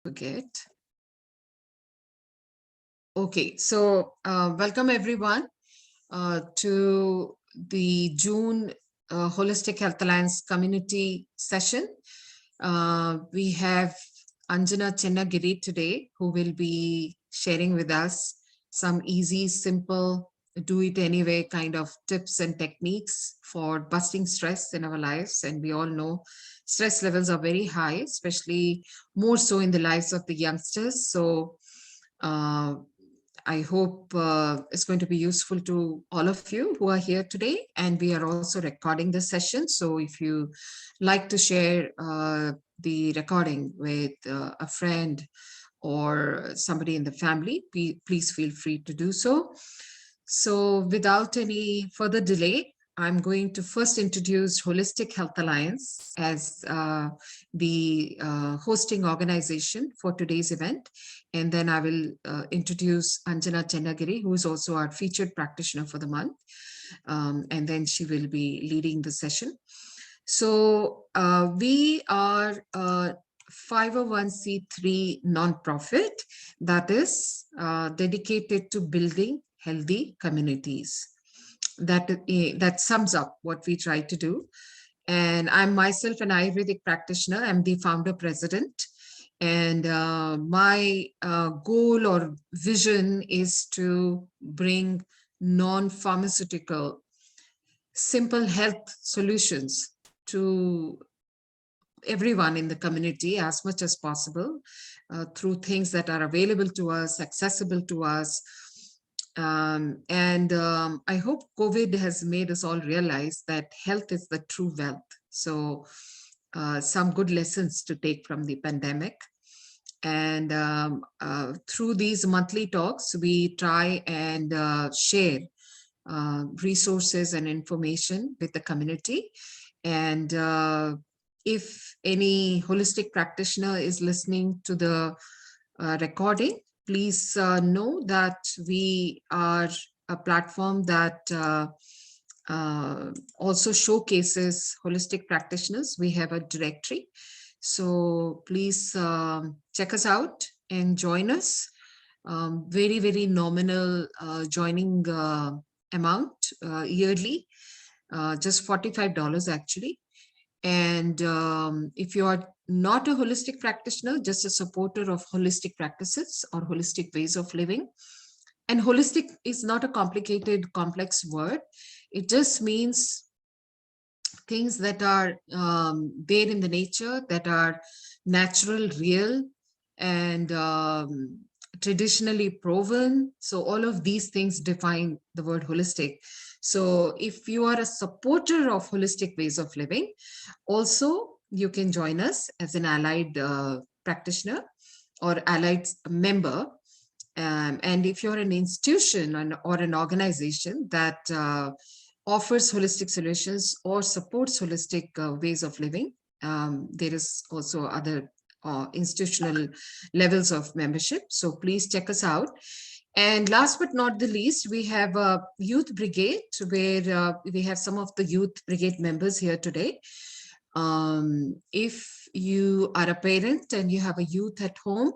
Forget. Okay, so welcome everyone to the June Holistic Health Alliance community session. We have Anjana Chennagiri today, who will be sharing with us some easy, simple, do it anyway kind of tips and techniques for busting stress in our lives. And we all know stress levels are very high, especially more so in the lives of the youngsters. So I hope it's going to be useful to all of you who are here today. And we are also recording the session. So if you like to share the recording with a friend or somebody in the family, please feel free to do so. So without any further delay, I'm going to first introduce Wholistic Health Alliance as the hosting organization for today's event. And then I will introduce Anjana Chennagiri, who is also our featured practitioner for the month. And then she will be leading the session. So we are a 501c3 nonprofit that is dedicated to building healthy communities. That sums up what we try to do. And I'm myself an Ayurvedic practitioner. I'm the founder president. And my goal or vision is to bring non-pharmaceutical, simple health solutions to everyone in the community as much as possible through things that are available to us, accessible to us. I hope COVID has made us all realize that health is the true wealth. So some good lessons to take from the pandemic. And through these monthly talks, we try and share resources and information with the community. And if any holistic practitioner is listening to the recording, please know that we are a platform that also showcases holistic practitioners. We have a directory. So please check us out and join us. Very, very nominal joining amount yearly, just $45 actually. And if you are not a holistic practitioner, just a supporter of holistic practices or holistic ways of living. And holistic is not a complicated, complex word. It just means things that are there in the nature, that are natural, real, and traditionally proven. So all of these things define the word holistic. So if you are a supporter of holistic ways of living, also you can join us as an allied practitioner or allied member. And if you're an institution or an organization that offers holistic solutions or supports holistic ways of living, there is also other institutional levels of membership. So please check us out. And last but not the least, we have a youth brigade where we have some of the youth brigade members here today. If you are a parent and you have a youth at home,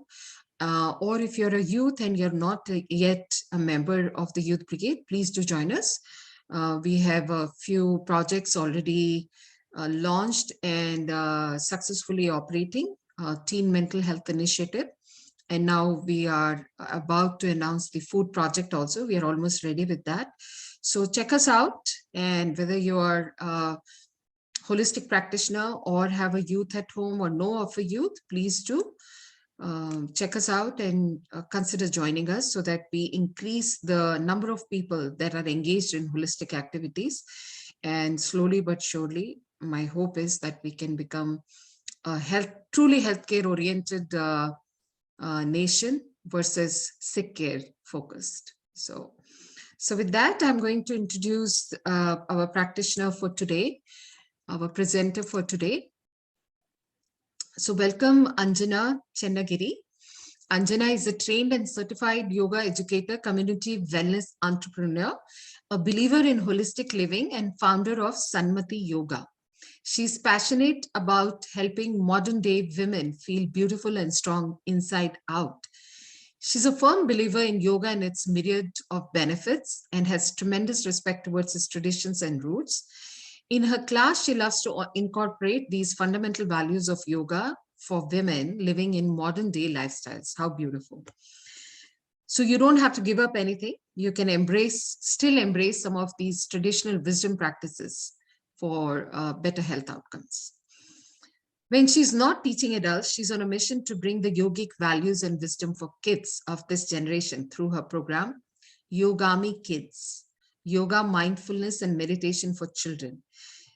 or if you're a youth and you're not yet a member of the youth brigade, please do join us. We have a few projects already launched and successfully operating. Teen Mental Health Initiative. And now we are about to announce the food project also. We are almost ready with that. So check us out. And whether you are a holistic practitioner or have a youth at home or know of a youth, please do check us out and consider joining us so that we increase the number of people that are engaged in holistic activities. And slowly but surely, my hope is that we can become a truly healthcare oriented nation versus sick care focused. So with that, I'm going to introduce our practitioner for today, our presenter for today. So welcome Anjana Chennagiri. Anjana is a trained and certified yoga educator, community wellness entrepreneur, a believer in holistic living and founder of Sanmati Yoga. She's passionate about helping modern day women feel beautiful and strong inside out. She's a firm believer in yoga and its myriad of benefits and has tremendous respect towards its traditions and roots. In her class, she loves to incorporate these fundamental values of yoga for women living in modern day lifestyles. How beautiful. So you don't have to give up anything. You can still embrace some of these traditional wisdom practices for better health outcomes. When she's not teaching adults, she's on a mission to bring the yogic values and wisdom for kids of this generation through her program, Yogami Kids, Yoga, Mindfulness, and Meditation for Children.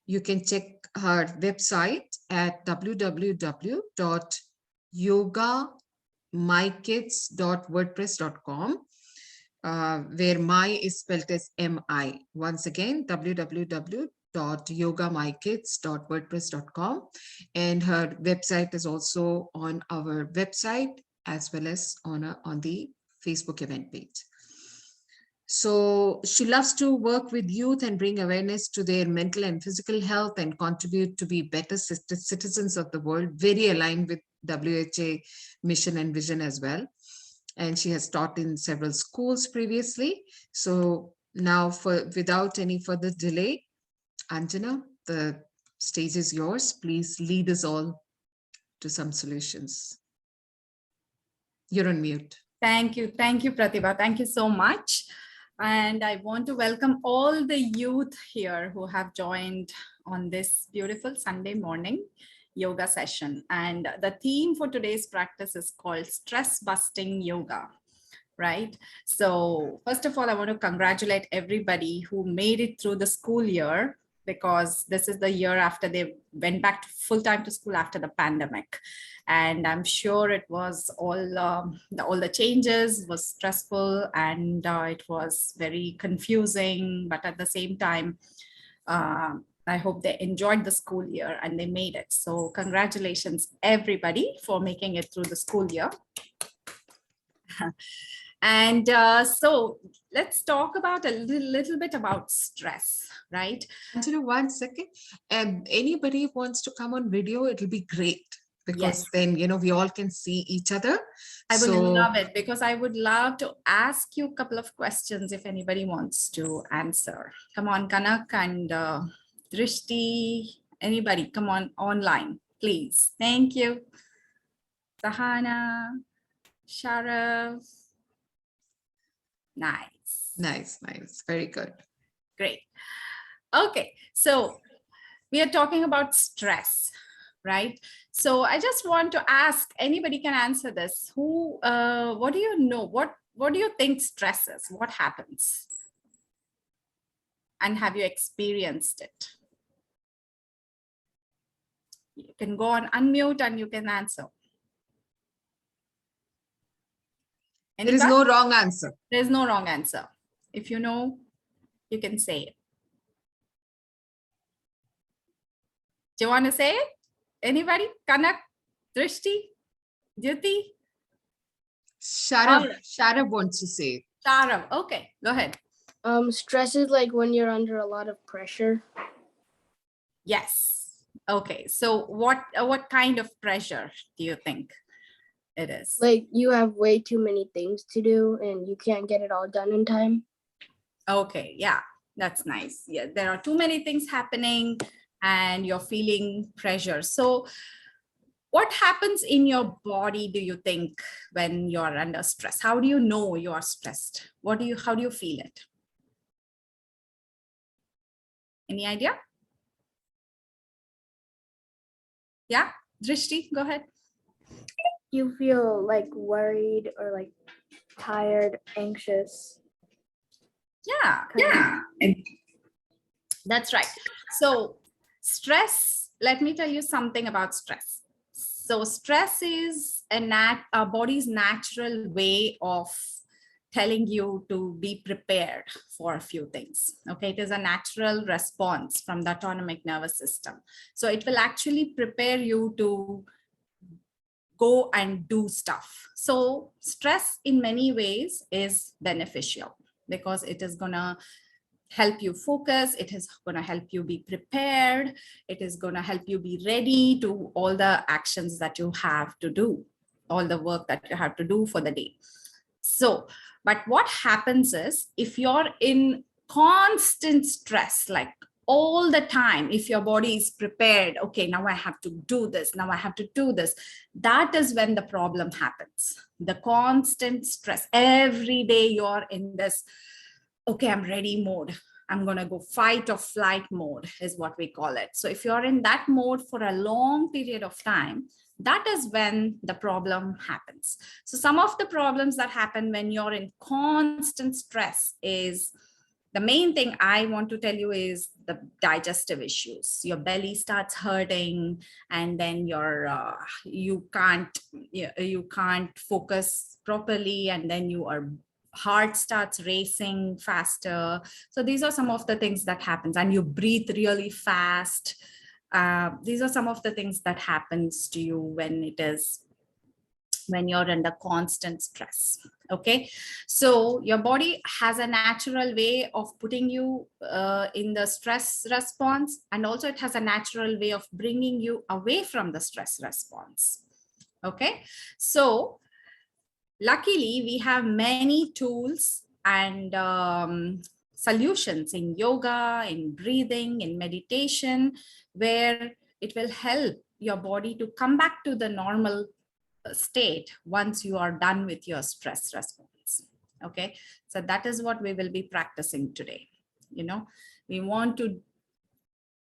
You can check her website at www.yogamykids.wordpress.com, where my is spelled as M-I. Once again, www.yogamykids.wordpress.com. And her website is also on our website as well as on the Facebook event page. So she loves to work with youth and bring awareness to their mental and physical health and contribute to be better citizens of the world, very aligned with WHA mission and vision as well. And she has taught in several schools previously. So now, without any further delay, Anjana, the stage is yours. Please lead us all to some solutions. You're on mute. Thank you, Pratibha. Thank you so much. And I want to welcome all the youth here who have joined on this beautiful Sunday morning yoga session. And the theme for today's practice is called stress busting yoga, right? So first of all, I want to congratulate everybody who made it through the school year, because this is the year after they went back to full-time to school after the pandemic. And I'm sure it was all the changes was stressful, and it was very confusing, but at the same time, I hope they enjoyed the school year and they made it. So congratulations everybody for making it through the school year. And so let's talk about a little bit about stress, right? Angela, 1 second. Anybody wants to come on video, it'll be great, because Yes. then, we all can see each other. I would love it, because I would love to ask you a couple of questions if anybody wants to answer. Come on, Kanak and Drishti, anybody, come on online, please. Thank you. Sahana, Sharaf. Nice. Very good. Great. Okay, so we are talking about stress, right? So I just want to ask, anybody can answer this. What do you know? What do you think stress is? What happens? And have you experienced it? You can go on unmute and you can answer. There is no wrong answer. There's no wrong answer. If you know, you can say it. Do you want to say it? Anybody? Kanak, Drishti, Jyoti? Sharav wants to say it. Sharav, okay, go ahead. Stress is like when you're under a lot of pressure. Yes. Okay. So what kind of pressure do you think it is? Like you have way too many things to do and you can't get it all done in time. Okay. Yeah, that's nice. Yeah, there are too many things happening and you're feeling pressure. So what happens in your body, do you think, when you're under stress? How do you know you are stressed? How do you feel it? Any idea? Yeah, Drishti, go ahead. You feel like worried or like tired, anxious. Yeah. That's right. So stress, let me tell you something about stress. So stress is a body's natural way of telling you to be prepared for a few things. Okay, it is a natural response from the autonomic nervous system. So it will actually prepare you to go and do stuff. So stress in many ways is beneficial, because it is gonna help you focus. It is going to help you be prepared. It is going to help you be ready to all the actions that you have to do, all the work that you have to do for the day. So, but what happens is if you're in constant stress, like all the time, if your body is prepared, okay, now I have to do this, now I have to do this, that is when the problem happens. The constant stress, every day you're in this, okay, I'm ready mode. I'm going to go fight or flight mode is what we call it. So if you're in that mode for a long period of time, that is when the problem happens. So some of the problems that happen when you're in constant stress is, the main thing I want to tell you is the digestive issues. Your belly starts hurting, and then you can't focus properly, and then your heart starts racing faster. So these are some of the things that happens, and you breathe really fast. These are some of the things that happens to you when you're under constant stress. Okay, so your body has a natural way of putting you in the stress response, and also it has a natural way of bringing you away from the stress response. Okay, so luckily we have many tools and solutions in yoga, in breathing, in meditation, where it will help your body to come back to the normal state once you are done with your stress response. Okay, so that is what we will be practicing today. We want to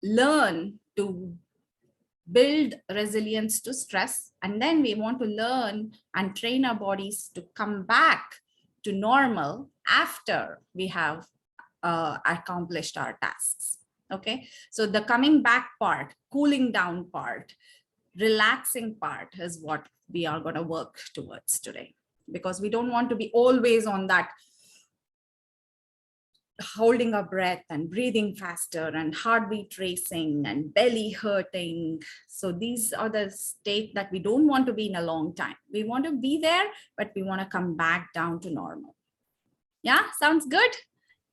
learn to build resilience to stress, and then we want to learn and train our bodies to come back to normal after we have accomplished our tasks. Okay, so the coming back part, cooling down part, relaxing part is what we are going to work towards today, because we don't want to be always on that holding our breath and breathing faster and heartbeat racing and belly hurting. So these are the state that we don't want to be in a long time. We want to be there, but we want to come back down to normal. Yeah, sounds good,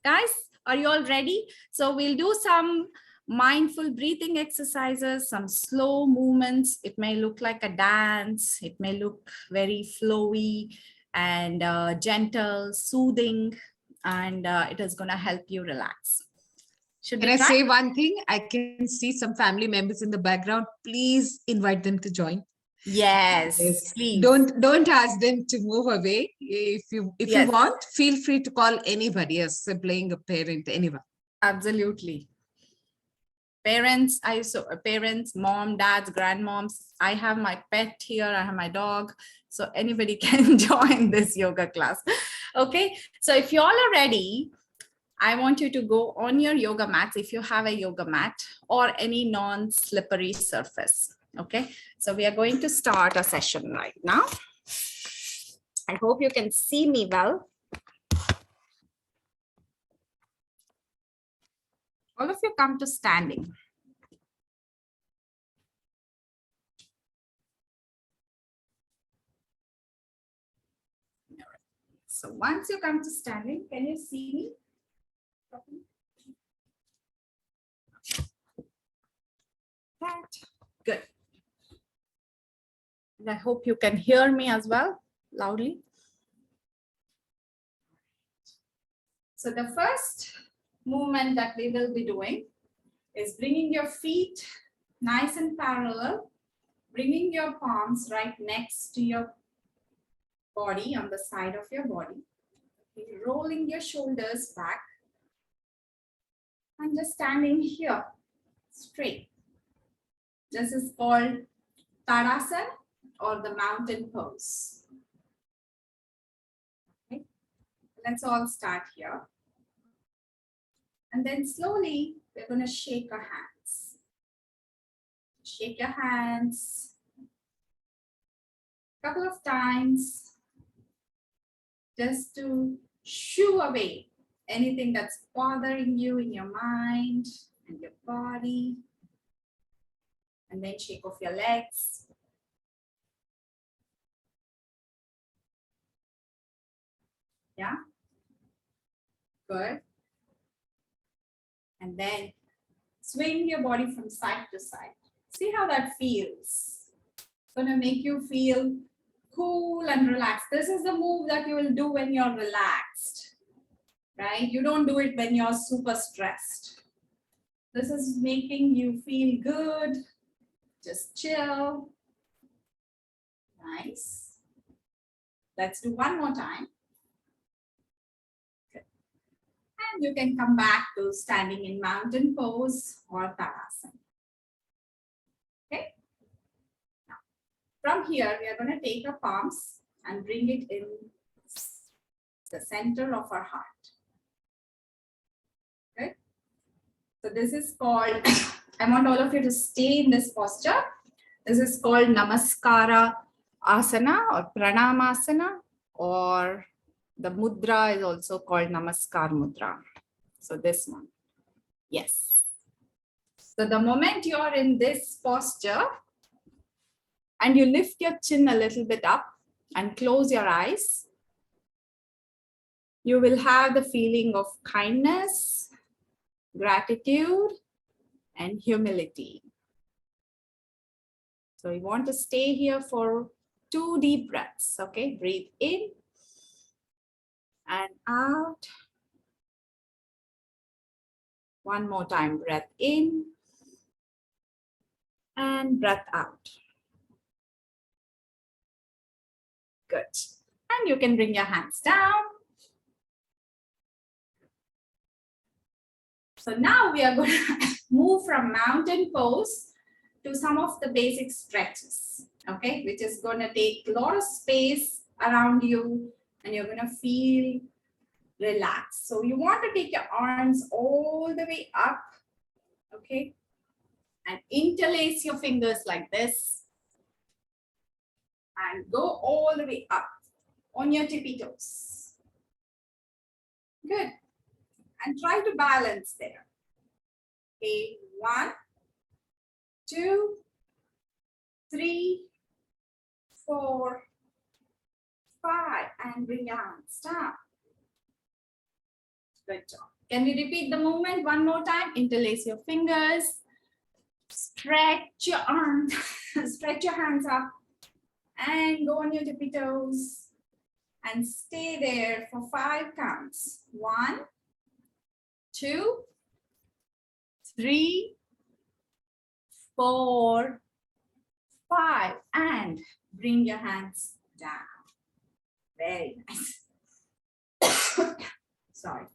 guys? Are you all ready? So we'll do some mindful breathing exercises, some slow movements. It may look like a dance. It may look very flowy and gentle, soothing, and it is going to help you relax. Can I say one thing? I can see some family members in the background. Please invite them to join. Yes, please. Don't ask them to move away. If you want, feel free to call anybody, a sibling, a parent, anyone. Absolutely. Parents, parents, mom, dads, grandmoms. I have my pet here. I have my dog. So anybody can join this yoga class. Okay. So if you all are ready, I want you to go on your yoga mats, if you have a yoga mat or any non-slippery surface. Okay. So we are going to start a session right now. I hope you can see me well. All of you come to standing. So once you come to standing, can you see me? Good. And I hope you can hear me as well, loudly. So the first movement that we will be doing is bringing your feet nice and parallel, bringing your palms right next to your body, on the side of your body, rolling your shoulders back, and just standing here straight. This is called Tadasana or the mountain pose. Okay. Let's all start here. And then slowly, we're going to shake our hands. Shake your hands a couple of times, just to shoo away anything that's bothering you in your mind and your body. And then shake off your legs. Yeah? Good. And then swing your body from side to side. See how that feels. It's going to make you feel cool and relaxed. This is the move that you will do when you're relaxed, right? You don't do it when you're super stressed. This is making you feel good. Just chill. Nice. Let's do one more time. Good. And you can come back to standing in mountain pose or Tadasana. Okay. Now, from here, we are going to take our palms and bring it in the center of our heart. Okay. So this is called, I want all of you to stay in this posture. This is called Namaskara Asana or Pranayama Asana, or the mudra is also called Namaskar Mudra. So this one. Yes. So the moment you're in this posture and you lift your chin a little bit up and close your eyes, you will have the feeling of kindness, gratitude, and humility. So you want to stay here for 2 deep breaths. Okay, breathe in and out. One more time, breath in and breath out. Good. And you can bring your hands down. So now we are going to move from mountain pose to some of the basic stretches, okay, which is going to take a lot of space around you and you're going to feel relaxed. So you want to take your arms all the way up, okay, and interlace your fingers like this and go all the way up on your tippy toes. Good. And try to balance there. Okay, 1, 2, 3, 4, 5, and bring your hands down. Good job. Can we repeat the movement one more time? Interlace your fingers, stretch your arms, stretch your hands up, and go on your tippy toes, and stay there for 5 counts. 1, 2, 3, 4, 5, and bring your hands down. Very nice. Sorry.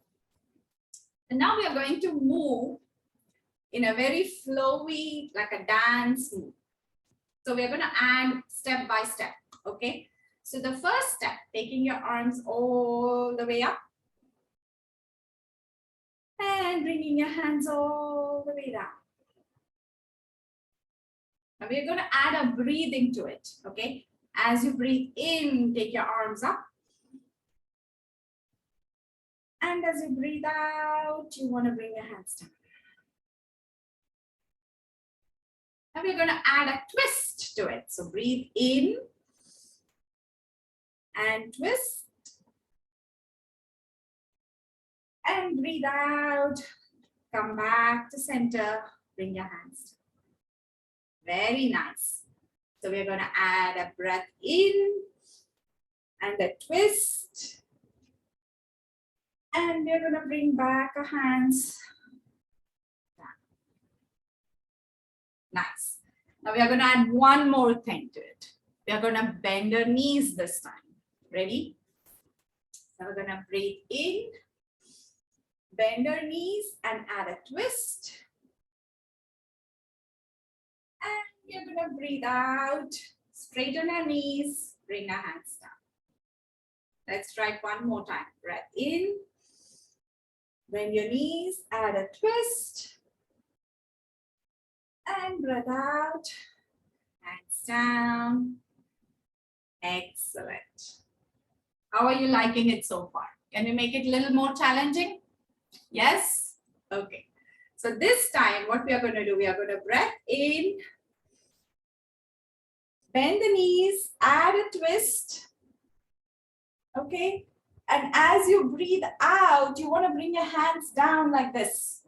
And now we are going to move in a very flowy, like a dance move. So we are going to add step by step, okay? So the first step, taking your arms all the way up and bringing your hands all the way down. Now we're going to add a breathing to it, okay? As you breathe in, take your arms up. And as you breathe out, you want to bring your hands down. Now we're going to add a twist to it. So breathe in and twist. And breathe out. Come back to center. Bring your hands down. Very nice. So we're going to add a breath in and a twist. And we're going to bring back our hands down. Nice. Now we are going to add one more thing to it. We are going to bend our knees this time. Ready? So we're going to breathe in, bend our knees and add a twist. And we're going to breathe out, straighten our knees, bring our hands down. Let's try it one more time. Breath in, bend your knees, add a twist. And breath out, hands down. Excellent. How are you liking it so far? Can we make it a little more challenging? Yes? Okay. So this time, what we are going to do, we are going to breath in, bend the knees, add a twist. Okay. And as you breathe out, you want to bring your hands down like this.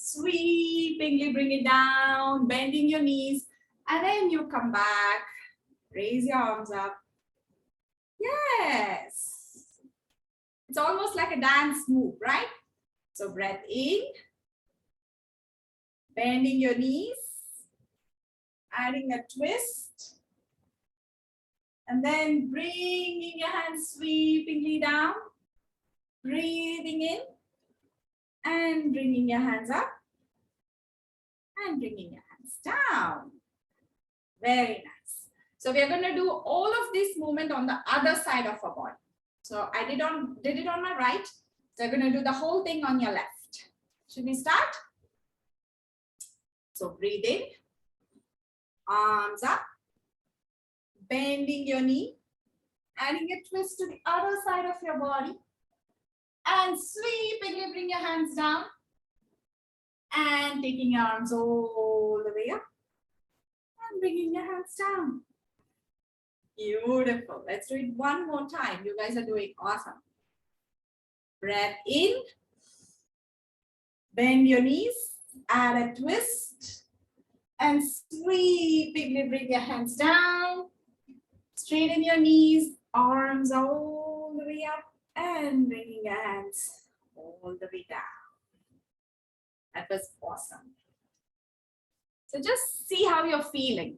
sweepingly bring it down, bending your knees, and then you come back, raise your arms up. Yes. It's almost like a dance move, right? So breath in, bending your knees, adding a twist, and then bringing your hands sweepingly down, breathing in, and bringing your hands up, and bringing your hands down. Very nice. So we are going to do all of this movement on the other side of our body. So I did it on my right. So I'm going to do the whole thing on your left. Should we start? So breathe in, arms up, bending your knee, adding a twist to the other side of your body, and sweepingly bring your hands down, and taking your arms all the way up, and bringing your hands down. Beautiful. Let's do it one more time. You guys are doing awesome. Breath in, bend your knees, add a twist, and sweepingly bring your hands down. Straighten your knees, arms all the way up, and bringing your hands all the way down. That was awesome. So just see how you're feeling.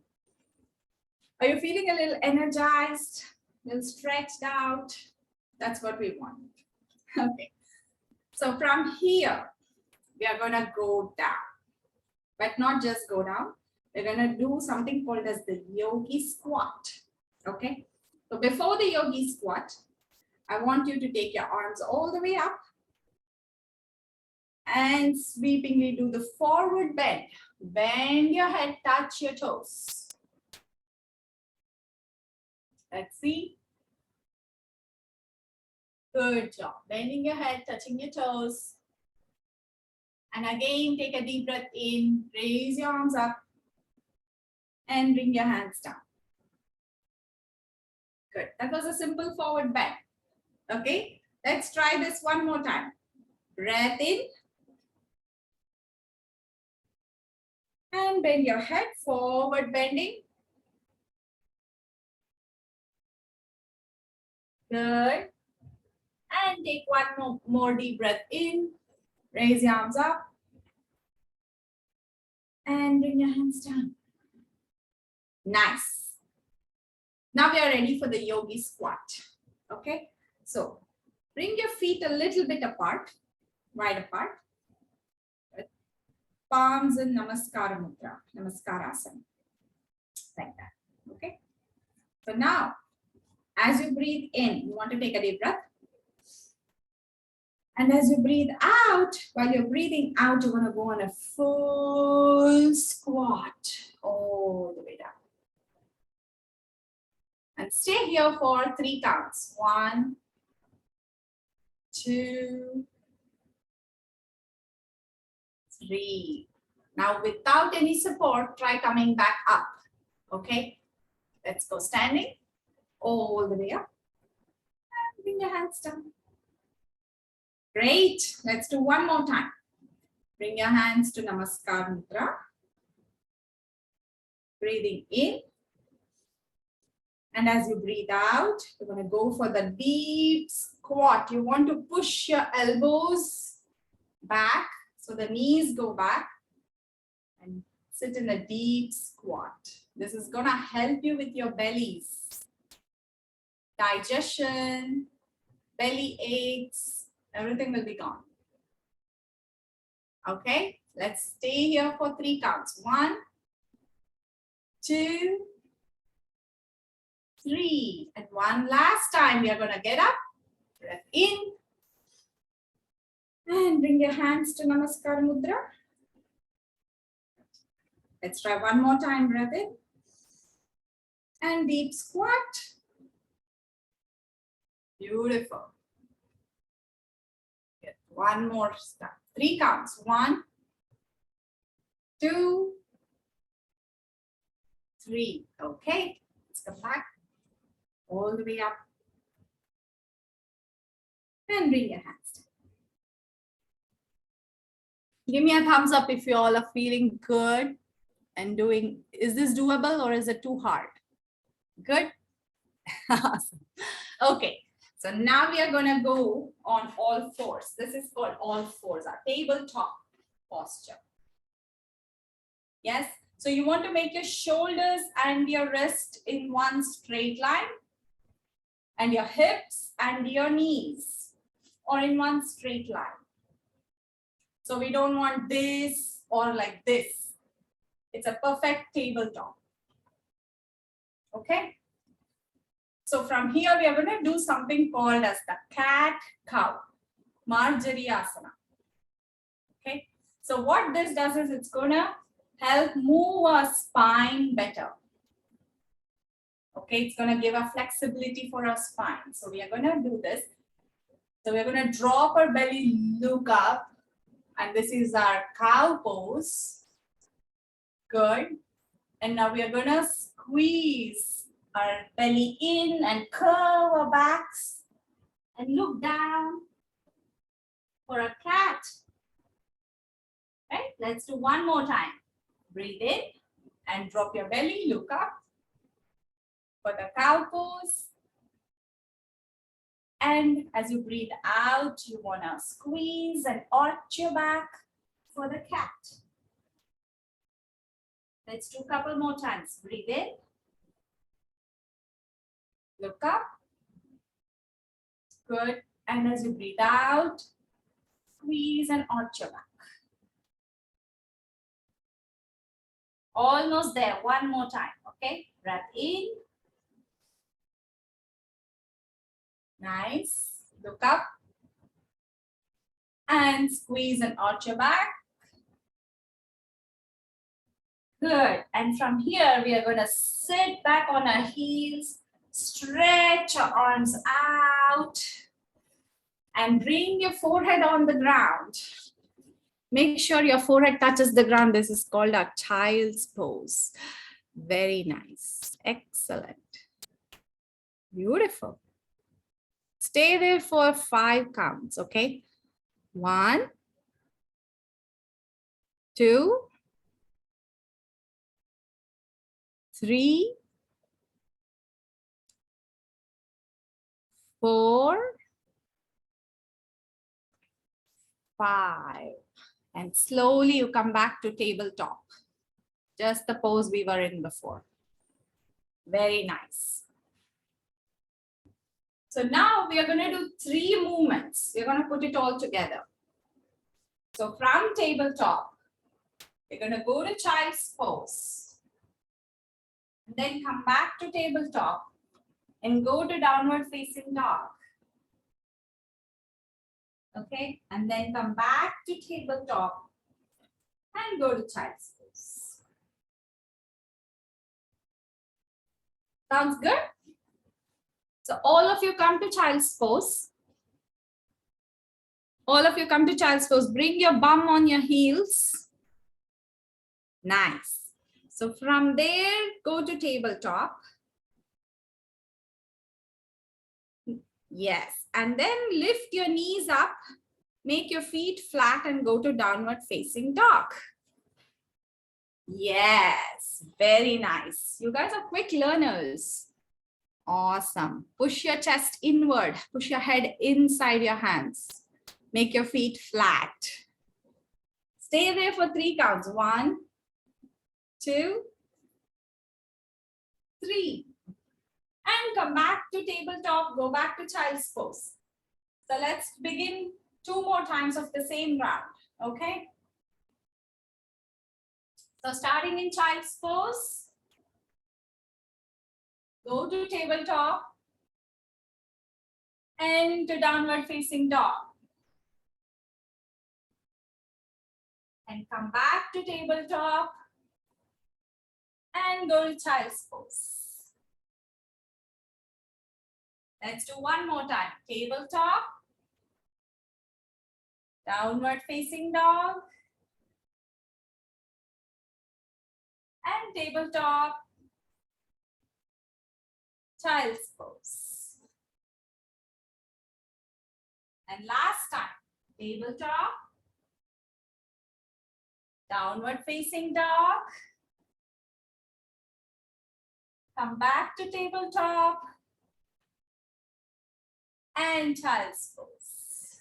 Are you feeling a little energized, a little stretched out? That's what we want. Okay. So from here, we are going to go down, but not just go down. We're going to do something called as the Yogi Squat. Okay. So before the Yogi Squat, I want you to take your arms all the way up and sweepingly do the forward bend. Bend your head, touch your toes. Let's see. Good job. Bending your head, touching your toes. And again, take a deep breath in, raise your arms up, and bring your hands down. Good. That was a simple forward bend. Okay. Let's try this one more time. Breath in. And bend your head, forward bending. Good. And take one more deep breath in. Raise your arms up. And bring your hands down. Nice. Now we are ready for the Yogi Squat. Okay. So bring your feet a little bit apart, wide apart. Good. Palms in Namaskara Mudra, Namaskara Asana. Like that. Okay. So now, as you breathe in, you want to take a deep breath. And as you breathe out, while you're breathing out, you're going to go on a full squat all the way down. And stay here for 3 counts. 1, 2, 3. Now, without any support, try coming back up. Okay? Let's go standing all the way up. And bring your hands down. Great. Let's do one more time. Bring your hands to Namaskar Mudra. Breathing in. And as you breathe out, you're going to go for the deep squat. You want to push your elbows back so the knees go back and sit in a deep squat. This is going to help you with your bellies, digestion, belly aches, everything will be gone. Okay, let's stay here for 3 counts. 1, 2, 3. And one last time, we are going to get up, breath in, and bring your hands to Namaskar Mudra. Let's try one more time, breath in, and deep squat. Beautiful. Get one more step. 3 counts. 1, 2, 3. Okay, let's come back. All the way up. And bring your hands down. Give me a thumbs up if you all are feeling good and doing. Is this doable or is it too hard? Good. Awesome. Okay. So now we are going to go on all fours. This is called all fours, our tabletop posture. Yes. So you want to make your shoulders and your wrist in one straight line, and your hips and your knees or in one straight line. So we don't want this or like this. It's a perfect tabletop. Okay. So from here, we are going to do something called as the cat-cow, Marjari Asana. Okay. So what this does is it's going to help move our spine better. Okay. It's going to give a flexibility for our spine. So we are going to do this. So we're going to drop our belly, look up. And this is our cow pose. Good. And now we are going to squeeze our belly in and curve our backs and look down for a cat. Right? Let's do one more time. Breathe in and drop your belly, look up for the cow pose. And as you breathe out, you want to squeeze and arch your back for the cat. Let's do a couple more times. Breathe in. Look up. Good. And as you breathe out, squeeze and arch your back. Almost there. One more time. Okay. Breath in. Nice. Look up. And squeeze and arch your back. Good. And from here, we are going to sit back on our heels, stretch our arms out, and bring your forehead on the ground. Make sure your forehead touches the ground. This is called a child's pose. Very nice. Excellent. Beautiful. Stay there for 5 counts, okay? 1, 2, 3, 4, 5. And slowly you come back to tabletop. Just the pose we were in before. Very nice. So now we are going to do 3 movements. We're going to put it all together. So from tabletop, we're going to go to child's pose. And then come back to tabletop and go to downward facing dog. Okay, and then come back to tabletop and go to child's pose. Sounds good? So all of you come to child's pose. All of you come to child's pose. Bring your bum on your heels. Nice. So from there, go to tabletop. Yes. And then lift your knees up. Make your feet flat and go to downward facing dog. Yes. Very nice. You guys are quick learners. Awesome. Push your chest inward. Push your head inside your hands. Make your feet flat. Stay there for 3 counts. 1, 2, 3. And come back to tabletop. Go back to child's pose. So let's begin 2 more times of the same round. Okay. So starting in child's pose. Go to tabletop and to downward facing dog. And come back to tabletop and go to child's pose. Let's do one more time. Tabletop, downward facing dog, and tabletop, child's pose. And last time, tabletop, Downward facing dog. Come back to tabletop. And child's pose.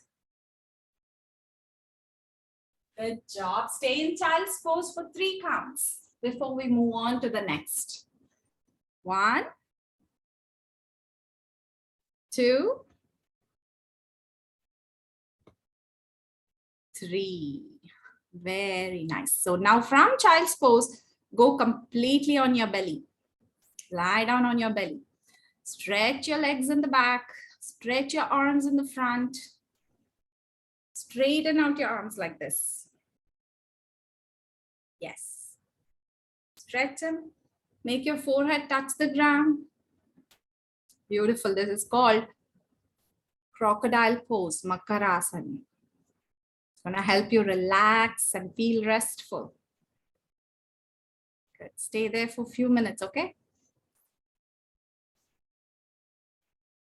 Good job. Stay in child's pose for 3 counts before we move on to the next. 1, 2, 3. Very nice. So now from child's pose, go completely on your belly. Lie down on your belly. Stretch your legs in the back. Stretch your arms in the front. Straighten out your arms like this. Yes. Stretch them. Make your forehead touch the ground. Beautiful. This is called Crocodile Pose, Namaskara Asana. It's going to help you relax and feel restful. Good. Stay there for a few minutes, okay?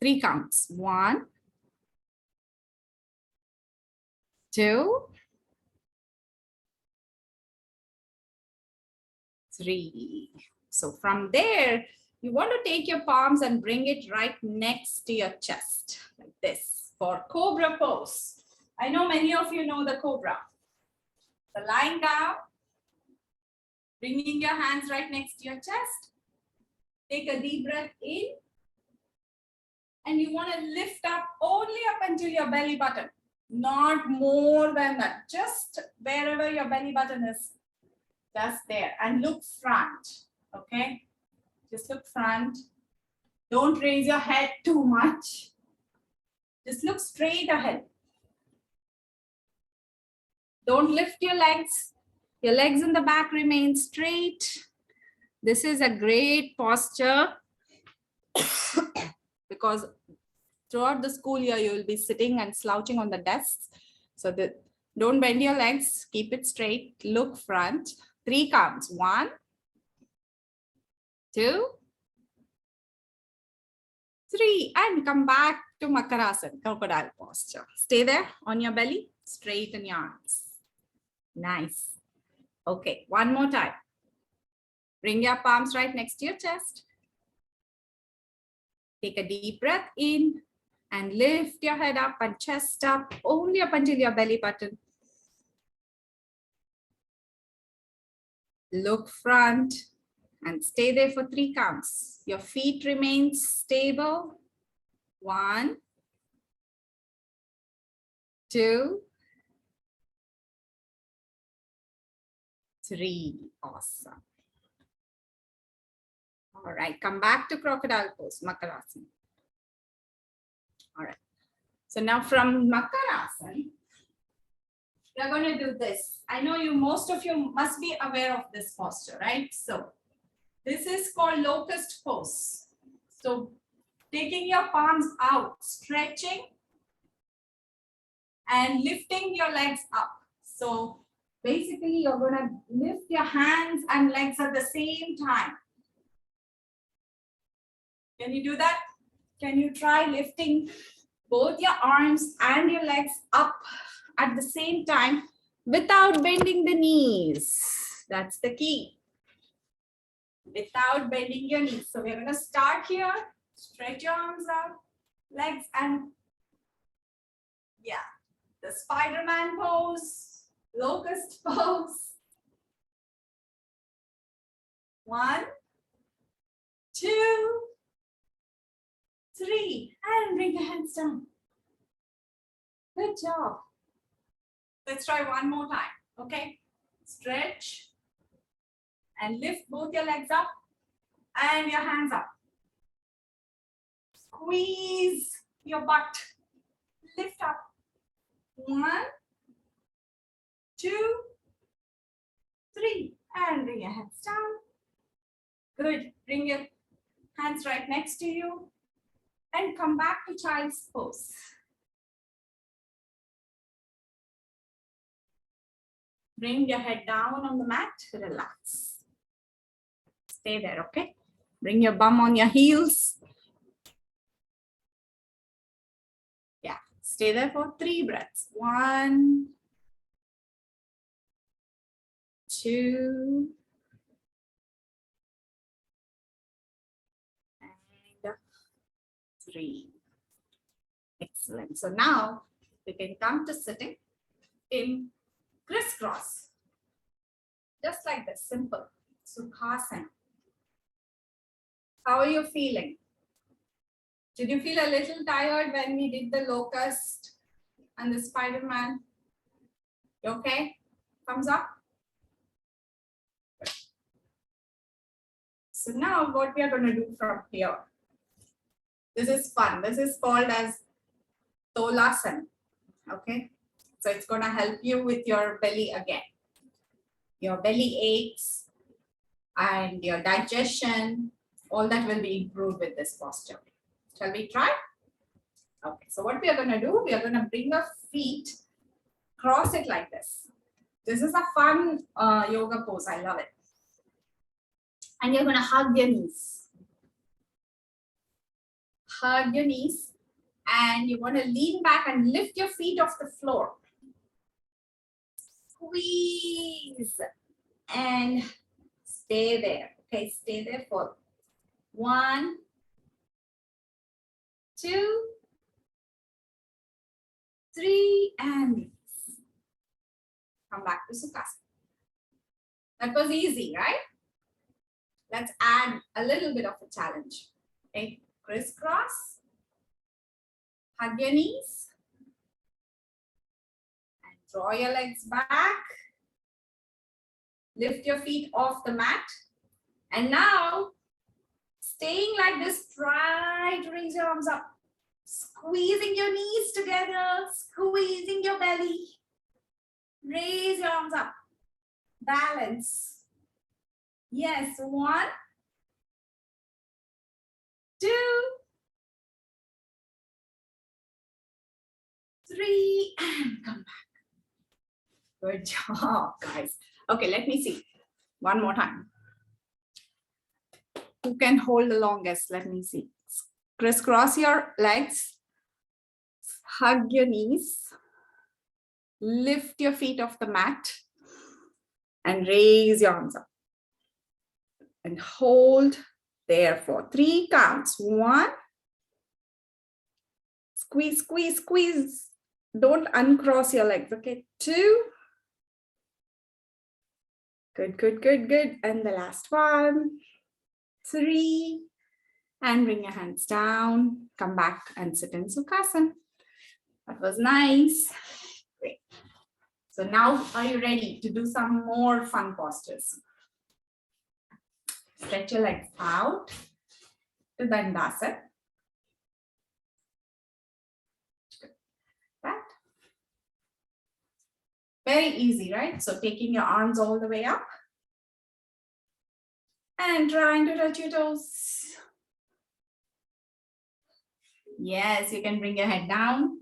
3 counts. 1, 2, 3. So from there, you want to take your palms and bring it right next to your chest, like this, for Cobra Pose. I know many of you know the Cobra. So lying down, bringing your hands right next to your chest. Take a deep breath in. And you want to lift up only up until your belly button. Not more than that. Just wherever your belly button is. Just there. And look front. Okay? Just look front. Don't raise your head too much. Just look straight ahead. Don't lift your legs. Your legs in the back remain straight. This is a great posture because throughout the school year, you will be sitting and slouching on the desks. So don't bend your legs. Keep it straight. Look front. 3 counts. 1, 2, 3. And come back to Makarasana, crocodile posture. Stay there on your belly. Straighten your arms. Nice. Okay, one more time. Bring your palms right next to your chest. Take a deep breath in and lift your head up and chest up, only up until your belly button. Look front and stay there for 3 counts. Your feet remain stable. 1, 2, 3. Awesome. All right, come back to Crocodile Pose, Makarasana. All right. So now from Makarasana, we're going to do this. I know most of you must be aware of this posture, right? So this is called Locust Pose. So taking your palms out, stretching and lifting your legs up. So basically you're going to lift your hands and legs at the same time. Can you do that? Can you try lifting both your arms and your legs up at the same time without bending the knees? That's the key. Without bending your knees. So we're going to start here. Stretch your arms out, legs, and yeah, the Spider-Man pose, Locust Pose. 1, 2, 3, and bring your hands down. Good job. Let's try one more time, okay? Stretch and lift both your legs up and your hands up. Squeeze your butt. Lift up. 1, 2, 3, and bring your hands down. Good. Bring your hands right next to you and come back to child's pose. Bring your head down on the mat. Relax. Stay there, okay? Bring your bum on your heels. Yeah, stay there for 3 breaths. 1, 2, and 3. Excellent. So now we can come to sitting in crisscross. Just like this, simple. Sukhasana. How are you feeling? Did you feel a little tired when we did the locust and the Spider-Man? You okay? Thumbs up. So now what we are going to do from here. This is fun. This is called as Solasan. Okay. So it's going to help you with your belly again. Your belly aches and your digestion, all that will be improved with this posture. Shall we try? Okay, so what we are going to do, we are going to bring our feet, cross it like this. This is a fun yoga pose. I love it. And you're going to hug your knees. Hug your knees. And you want to lean back and lift your feet off the floor. Squeeze. And stay there. Okay, stay there for 1, 2, 3, and release. Come back to Sukhasana. That was easy, right? Let's add a little bit of a challenge. Okay, crisscross. Hug your knees. And draw your legs back. Lift your feet off the mat. And now, staying like this, try to raise your arms up. Squeezing your knees together, squeezing your belly. Raise your arms up. Balance. Yes, 1, 2, 3, and come back. Good job, guys. Okay, let me see. One more time. Who can hold the longest? Let me see. Crisscross your legs. Hug your knees. Lift your feet off the mat. And raise your arms up. And hold there for 3 counts. 1. Squeeze, squeeze, squeeze. Don't uncross your legs. Okay, 2. Good, good, good, good. And the last one. 3. And bring your hands down. Come back and sit in Sukhasana. That was nice. Great. So now are you ready to do some more fun postures? Stretch your legs out to Dandasana. That. Very easy, right? So taking your arms all the way up and trying to touch your toes. Yes, you can bring your head down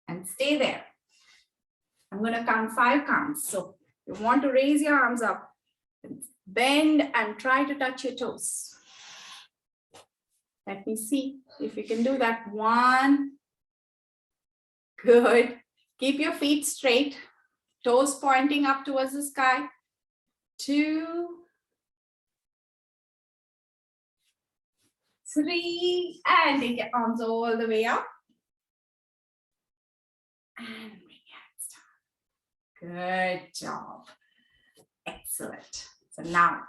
and stay there. I'm going to count 5 counts. So you want to raise your arms up, bend and try to touch your toes. Let me see if you can do that. 1. Good. Keep your feet straight, toes pointing up towards the sky. 2, 3, and take your arms all the way up. And bring your hands down. Good job. Excellent. So now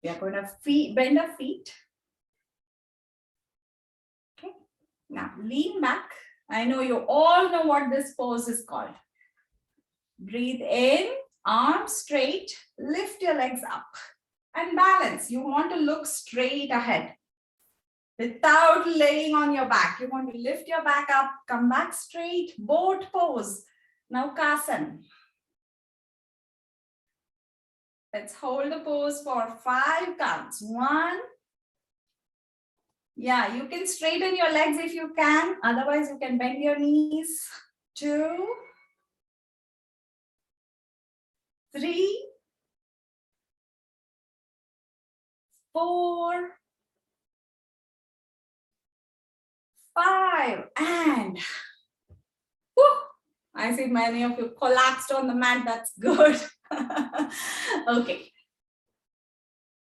we are going to bend our feet. Okay. Now lean back. I know you all know what this pose is called. Breathe in, arms straight, lift your legs up and balance. You want to look straight ahead without laying on your back. You want to lift your back up, come back straight, boat pose. Now Namaskara. Let's hold the pose for 5 counts. 1. Yeah, you can straighten your legs if you can. Otherwise, you can bend your knees. 2, 3, 4, 5, and whoo, I see many of you collapsed on the mat. That's good. Okay.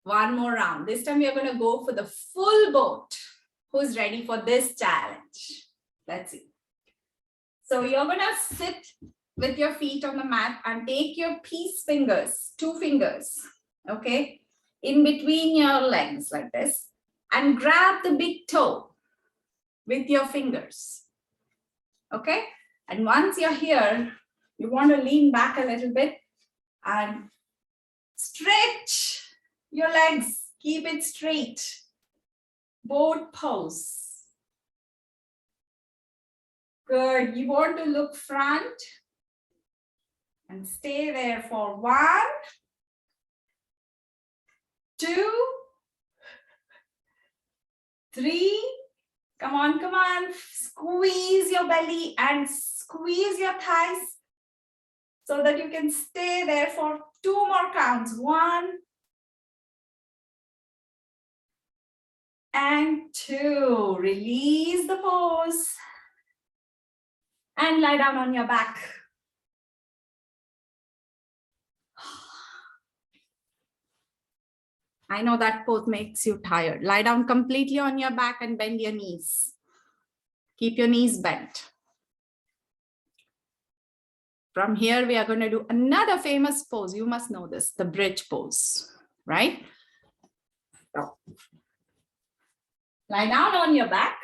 One more round. This time we are going to go for the full boat. Who's ready for this challenge? Let's see. So you're going to sit with your feet on the mat and take your peace fingers, 2 fingers, okay, in between your legs like this, and grab the big toe with your fingers, okay? And once you're here, you want to lean back a little bit and stretch your legs. Keep it straight. Boat pose. Good. You want to look front and stay there for 1, 2, 3. Come on, come on. Squeeze your belly and squeeze your thighs so that you can stay there for 2 more counts. 1 and 2. Release the pose and lie down on your back. I know that pose makes you tired. Lie down completely on your back and bend your knees. Keep your knees bent. From here, we are going to do another famous pose. You must know this, the bridge pose, right? So, lie down on your back.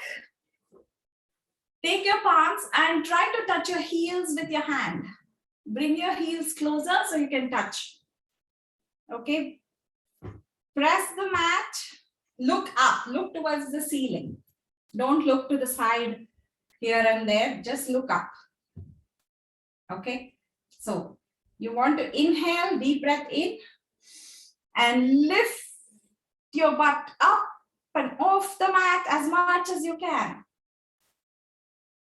Take your palms and try to touch your heels with your hand. Bring your heels closer so you can touch. Okay. Press the mat. Look up. Look towards the ceiling. Don't look to the side here and there. Just look up. Okay. So you want to inhale, deep breath in, and lift your butt up and off the mat as much as you can.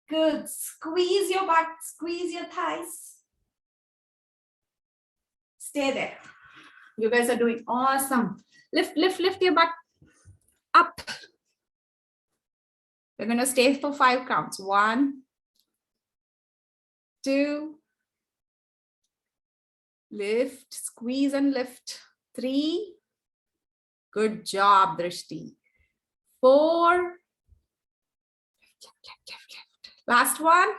Good. Squeeze your butt, squeeze your thighs. Stay there. You guys are doing awesome. Lift, lift, lift your butt up. We're going to stay for 5 counts. 1, 2, lift, squeeze and lift. 3, good job, Drishti. 4, last one.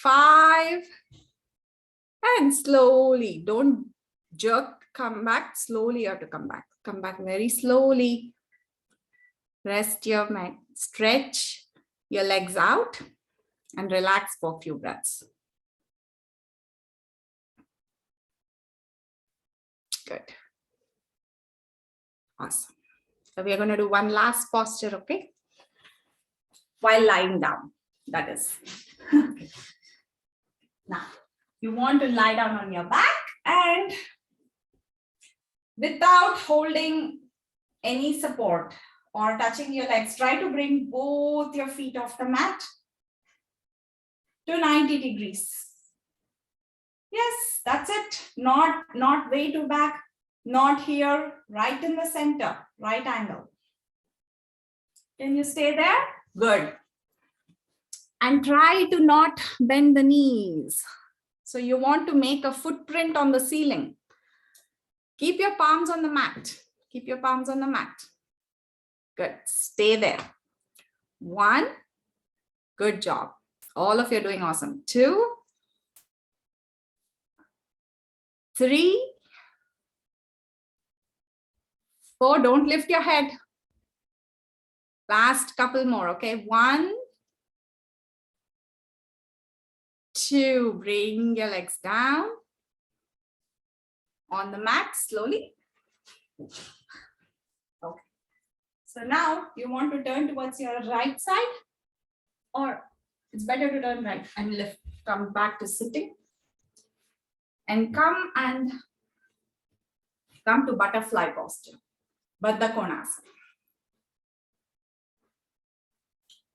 5, and slowly, don't jerk, come back. Slowly you have to come back. Come back very slowly. Rest your mind. Stretch your legs out and relax for a few breaths. Good. Awesome. So we are going to do one last posture, okay? While lying down, that is. Now, you want to lie down on your back and without holding any support or touching your legs, try to bring both your feet off the mat to 90 degrees. Yes, that's it. Not way too back, not here, right in the center, right angle. Can you stay there? Good. And try to not bend the knees. So you want to make a footprint on the ceiling. Keep your palms on the mat. Keep your palms on the mat. Good. Stay there. 1. Good job. All of you are doing awesome. 2, 3, 4. Don't lift your head. Last couple more. Okay. 1, 2. Bring your legs down on the mat slowly. Okay. So now you want to turn towards your right side, or it's better to turn right and lift. Come back to sitting and come to butterfly posture, Baddha Konasana.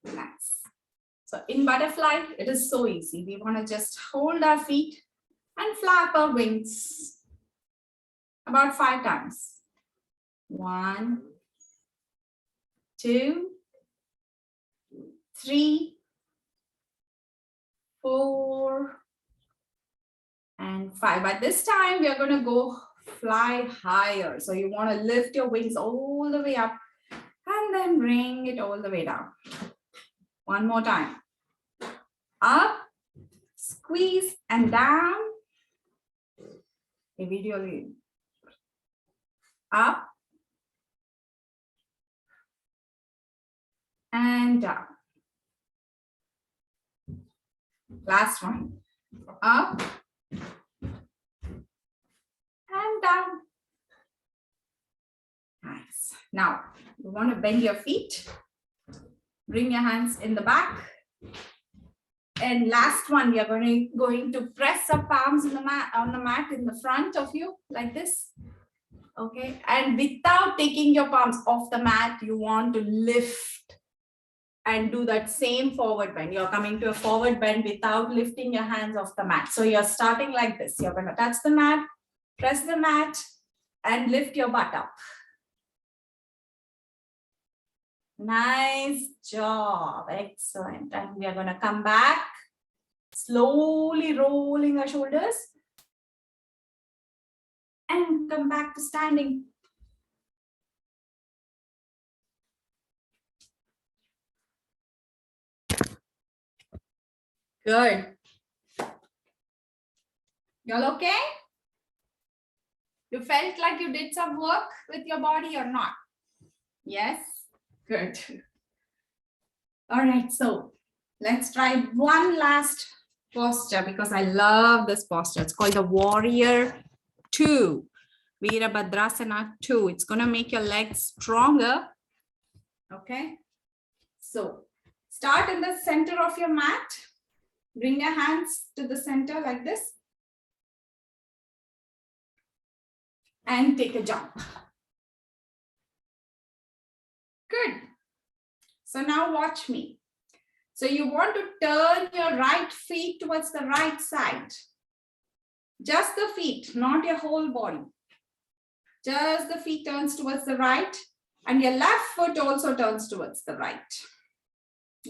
Relax. So in butterfly, it is so easy. We want to just hold our feet and flap our wings about 5 times. 1, 2, 3, 4, and 5. But this time we are going to go fly higher. So you want to lift your wings all the way up and then bring it all the way down. One more time. Up, squeeze and down. Individually. Up and down. Last one. Up and down. Nice. Now, you want to bend your feet. Bring your hands in the back. And last one, we are going to press our palms in the mat, on the mat in the front of you, like this. Okay. And without taking your palms off the mat, you want to lift and do that same forward bend. You're coming to a forward bend without lifting your hands off the mat. So you're starting like this. You're going to touch the mat, press the mat, and lift your butt up. Nice job. Excellent. And we are going to come back, slowly rolling our shoulders and come back to standing. Good. Y'all okay? You felt like you did some work with your body or not? Yes? Good. All right, so let's try one last posture because I love this posture. It's called the Warrior Two Veerabhadrasana 2. It's going to make your legs stronger. Okay. So start in the center of your mat. Bring your hands to the center like this. And take a jump. Good. So now watch me. So you want to turn your right feet towards the right side. Just the feet, not your whole body. Just the feet turns towards the right and your left foot also turns towards the right.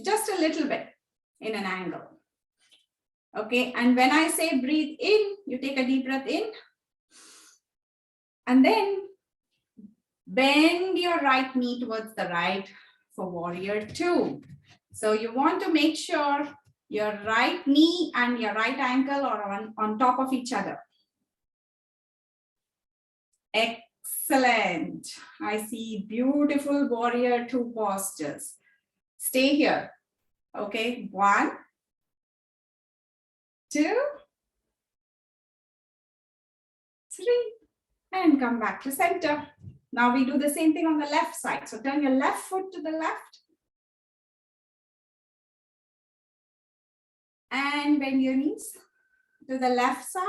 Just a little bit in an angle. Okay, and when I say breathe in, you take a deep breath in and then bend your right knee towards the right for Warrior Two. So you want to make sure your right knee and your right ankle are on top of each other. Excellent. I see beautiful Warrior Two postures. Stay here. Okay, 1, 2, 3, and come back to center. Now we do the same thing on the left side. So turn your left foot to the left. And bend your knees to the left side.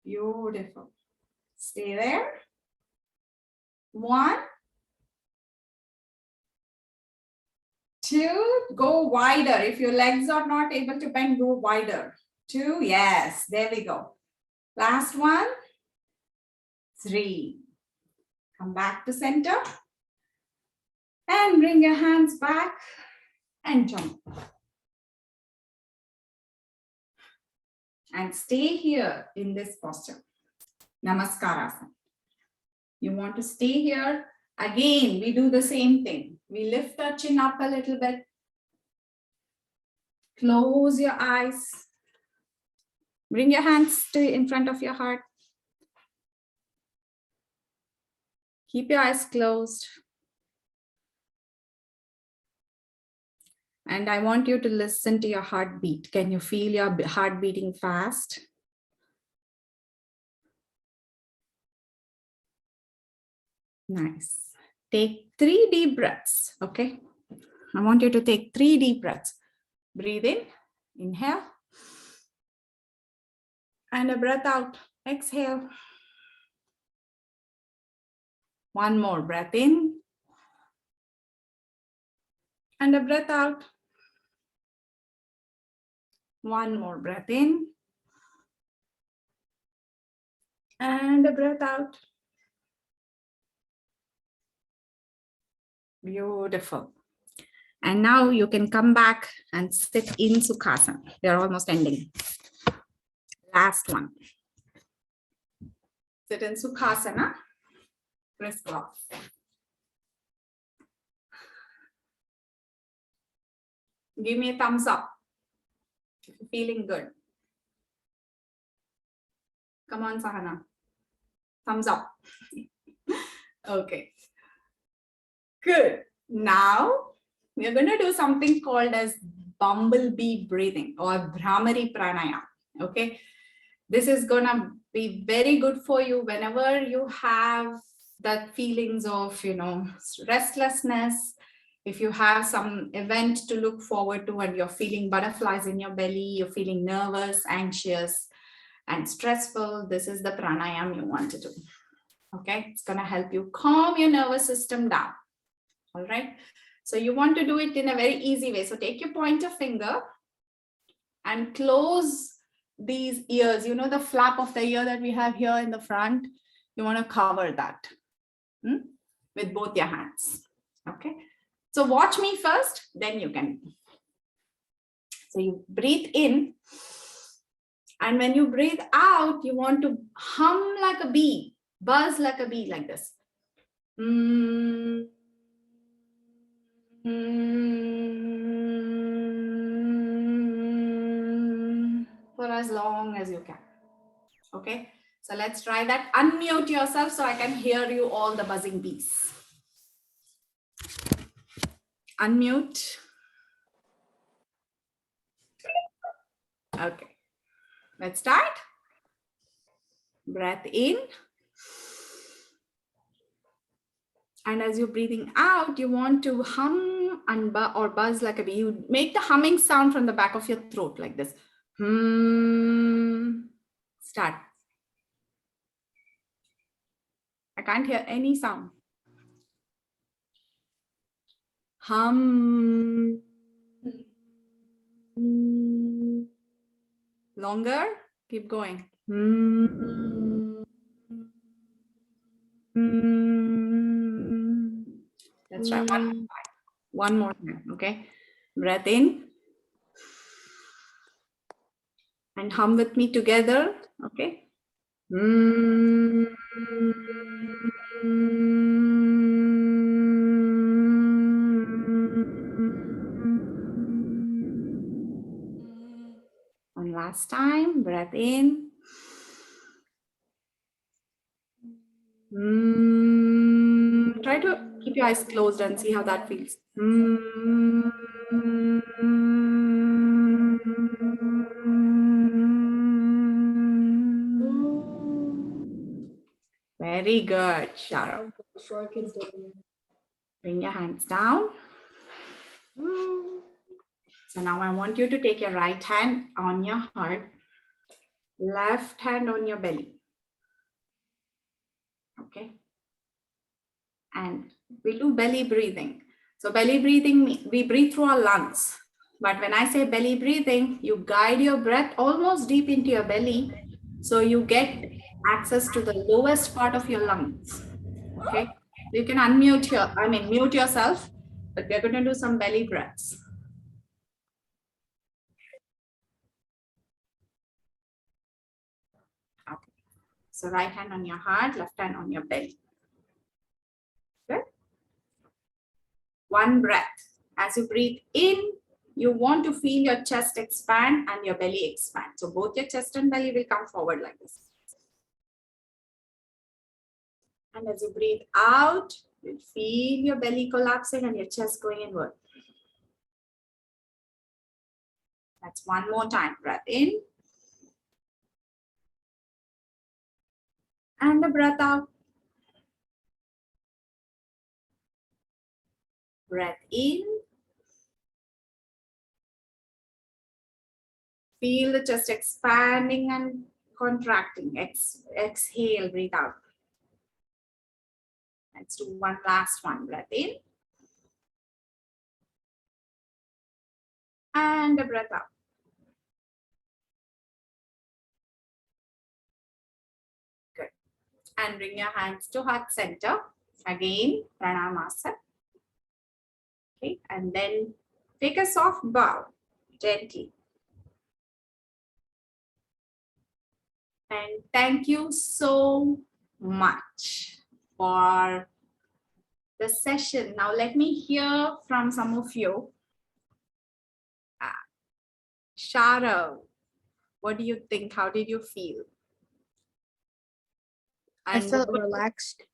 Beautiful. Stay there. 1, 2, go wider. If your legs are not able to bend, go wider. 2, yes, there we go. Last one. 3. Come back to center. And bring your hands back and jump. And stay here in this posture. Namaskara Asana. You want to stay here. Again, we do the same thing. We lift our chin up a little bit. Close your eyes. Bring your hands to in front of your heart. Keep your eyes closed. And I want you to listen to your heartbeat. Can you feel your heart beating fast? Nice. Take 3 deep breaths, okay? I want you to take 3 deep breaths. Breathe in, inhale. And a breath out, exhale. One more breath in. And a breath out. One more breath in. And a breath out. Beautiful. And now you can come back and sit in Sukhasana. We are almost ending. Last one. Sit in Sukhasana. Crisscross. Give me a thumbs up if you're feeling good. Come on, Sahana. Thumbs up. Okay. Good. Now we're going to do something called as Bumblebee breathing or Brahmari Pranayama. Okay. This is going to be very good for you whenever you have that feelings of, restlessness. If you have some event to look forward to and you're feeling butterflies in your belly, you're feeling nervous, anxious, and stressful, this is the pranayama you want to do. Okay, it's going to help you calm your nervous system down. All right, so you want to do it in a very easy way. So take your pointer finger and close these ears. You know the flap of the ear that we have here in the front? You want to cover that with both your hands. Okay, so watch me first, then you can. So you breathe in. And when you breathe out, you want to hum like a bee, buzz like a bee, like this. For as long as you can. Okay, so let's try that. Unmute yourself so I can hear you all the buzzing bees. Unmute. Okay, let's start. Breath in. And as you're breathing out, you want to hum and or buzz like a bee. You make the humming sound from the back of your throat like this. Start. I can't hear any sound. Hum. Longer. Keep going. Let's try one more time. Okay. Breath in. And hum with me together. Okay. And last time, breath in. Try to keep your eyes closed and see how that feels. Very good, Shara. Bring your hands down. So now I want you to take your right hand on your heart, left hand on your belly. Okay. And we'll do belly breathing. So belly breathing, we breathe through our lungs. But when I say belly breathing, you guide your breath almost deep into your belly. So you get access to the lowest part of your lungs. Okay. You can mute yourself, but we're going to do some belly breaths. Okay. So right hand on your heart, left hand on your belly. Good. One breath. As you breathe in, you want to feel your chest expand and your belly expand. So both your chest and belly will come forward like this. And as you breathe out, you feel your belly collapsing and your chest going inward. That's one more time. Breath in. And the breath out. Breath in. Feel the chest expanding and contracting. Exhale, breathe out. Let's do one last one. Breath in. And a breath out. Good. And bring your hands to heart center. Again, Pranayama Asana. Okay, and then take a soft bow gently. And thank you so much for the session. Now let me hear from some of you. Sharav, what do you think? How did you feel? I felt relaxed.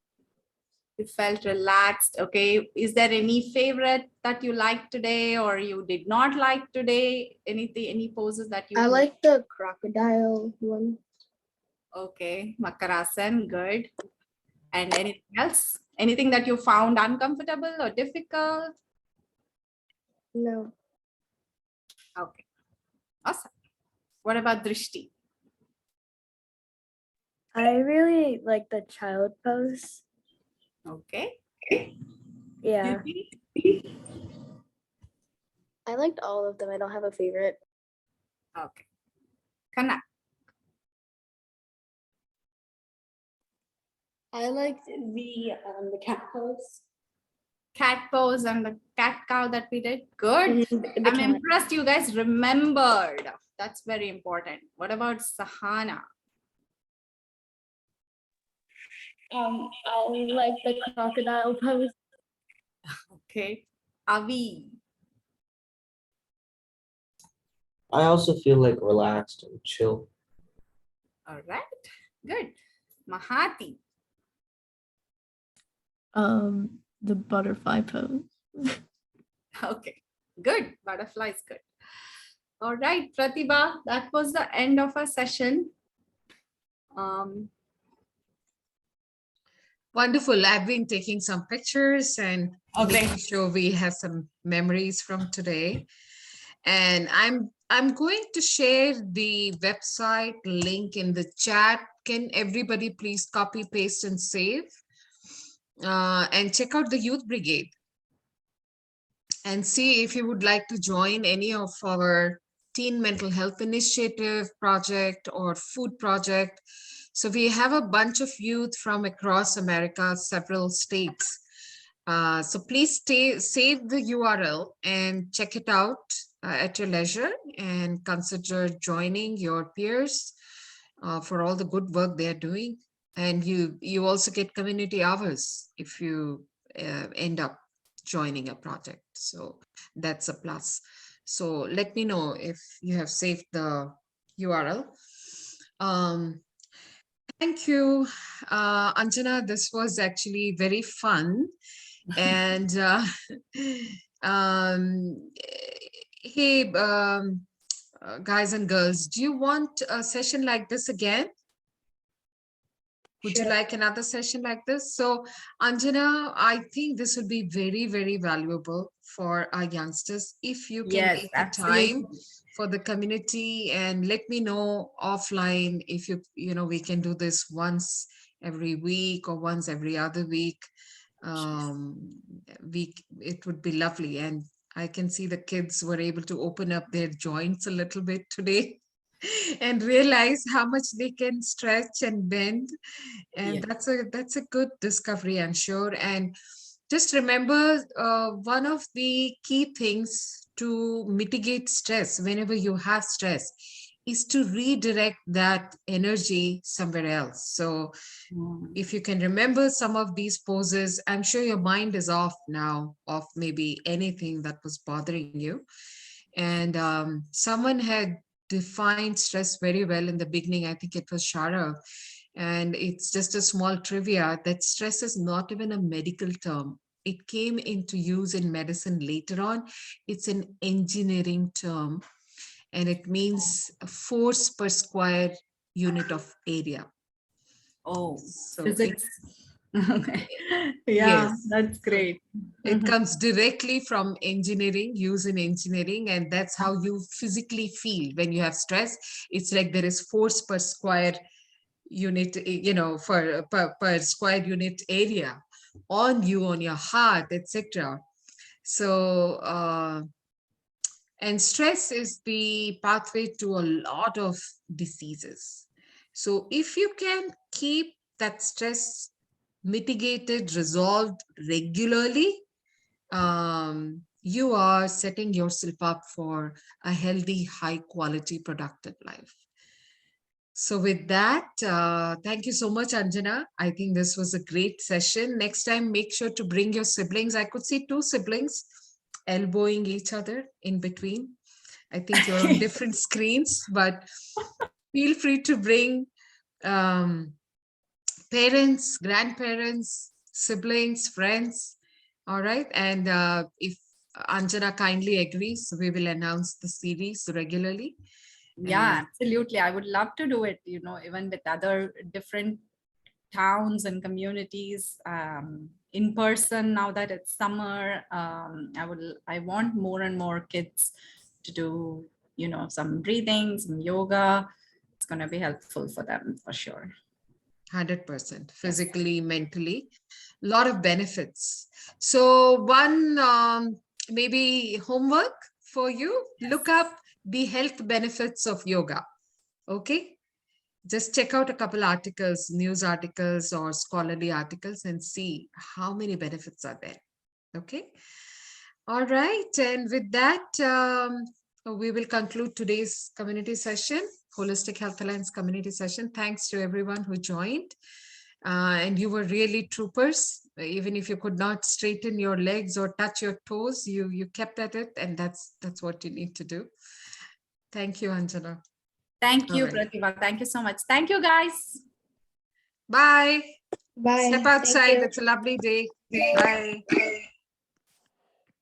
You felt relaxed. Okay. Is there any favorite that you liked today or you did not like today? Anything, any poses that you I like the crocodile one. Okay. Makarasan, good. And anything else? Anything that you found uncomfortable or difficult? No. Okay. Awesome. What about Drishti? I really like the child pose. Okay. Yeah. Yuki? I liked all of them. I don't have a favorite. Okay. Kana? I liked the cat pose. Cat pose and the cat cow that we did. Good. The I'm cat. impressed you guys remembered. That's very important. What about Sahana? I like the crocodile pose. Okay. Avi? I also feel like relaxed and chill. All right. Good. Mahati? The butterfly pose. Okay. Good. Butterfly is good. All right, Pratibha, that was the end of our session. Wonderful. I've been taking some pictures and Okay. making sure we have some memories from today. And I'm going to share the website link in the chat. Can everybody please copy, paste, and save? And check out the Youth Brigade. And see if you would like to join any of our teen mental health initiative project or food project. So we have a bunch of youth from across America, several states. So please save the URL and check it out at your leisure and consider joining your peers for all the good work they're doing. And you also get community hours if you end up joining a project. So that's a plus. So let me know if you have saved the URL. Thank you, Anjana. This was actually very fun. And hey, guys and girls, do you want a session like this again? Would you like another session like this? So, Anjana, I think this would be very, very valuable for our youngsters if you can Yes, make the absolutely. time for the community, and let me know offline if we can do this once every week or once every other week. It would be lovely. And I can see the kids were able to open up their joints a little bit today and realize how much they can stretch and bend. And Yeah. that's a good discovery, I'm sure. And just remember, one of the key things to mitigate stress whenever you have stress is to redirect that energy somewhere else. So if you can remember some of these poses, I'm sure your mind is off now of maybe anything that was bothering you. And someone had defined stress very well in the beginning. I think it was Shara. And it's just a small trivia that stress is not even a medical term. It came into use in medicine later on. It's an engineering term, and it means a force per square unit of area. Oh, So physics. Okay. Yeah, yes, that's great. it comes directly from engineering, use in engineering, and that's how you physically feel when you have stress. It's like there is force per square unit, for per square unit area on you, on your heart, etc. So and stress is the pathway to a lot of diseases. So if you can keep that stress mitigated, resolved regularly, you are setting yourself up for a healthy, high quality, productive life. So with that, thank you so much, Anjana. I think this was a great session. Next time, make sure to bring your siblings. I could see 2 siblings elbowing each other in between. I think you're on different screens, but feel free to bring parents, grandparents, siblings, friends. All right. And if Anjana kindly agrees, we will announce the series regularly. Yeah, absolutely. I would love to do it, even with other different towns and communities in person. Now that it's summer, I want more and more kids to do, some breathing, some yoga. It's going to be helpful for them for sure. 100%, physically, mentally, a lot of benefits. So one maybe homework for you, look up the health benefits of yoga. Okay, just check out a couple articles, news articles or scholarly articles, and see how many benefits are there. Okay, all right, and with that we will conclude today's community session, Holistic Health Alliance community session. Thanks to everyone who joined, and you were really troopers. Even if you could not straighten your legs or touch your toes, you kept at it, and that's what you need to do. Thank you, Anjana. Thank you, All right. Pratibha. Thank you so much. Thank you, guys. Bye. Bye. Step Thank outside. you. It's a lovely day. Bye.